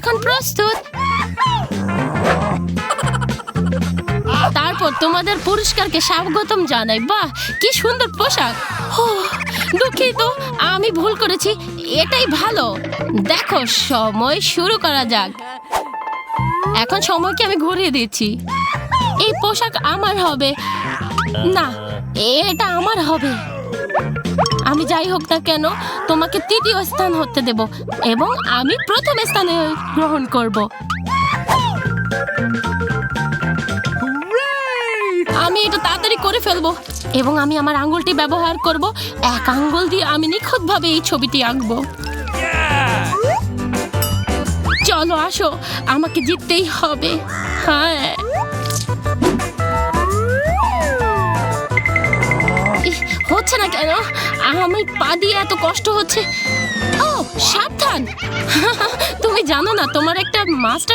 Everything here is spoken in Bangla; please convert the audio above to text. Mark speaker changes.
Speaker 1: এখন প্রস্তুত। তারপর তোমাদের পুরস্কারকে স্বাগতম জানাই। বাহ, কি সুন্দর পোশাক। দুঃখিত, আমি ভুল করেছি। এটাই ভালো। দেখো, সময় শুরু করা যাক। এখন সময়কে আমি ঘুরিয়ে দিচ্ছি। এই পোশাক আমার হবে না, এটা আমার হবে। আমি যাই হোক না কেন, তোমাকে তৃতীয় স্থান হতে দেব এবং আমি প্রথম স্থানে গ্রহণ করব। আমি এটা তাড়াতাড়ি করে ফেলবো এবং আমি আমার আঙ্গুলটি ব্যবহার করব। এক আঙ্গুল দিয়ে আমি নিখুঁতভাবে এই ছবিটি আঁকবো। চলো আসো, আমাকে জিততেই হবে। হ্যাঁ, হচ্ছে না কেন? আমি পা দিয়ে এত কষ্ট হচ্ছে। ও সাবধান। তুমি জানো না তোমার একটা মাস্টার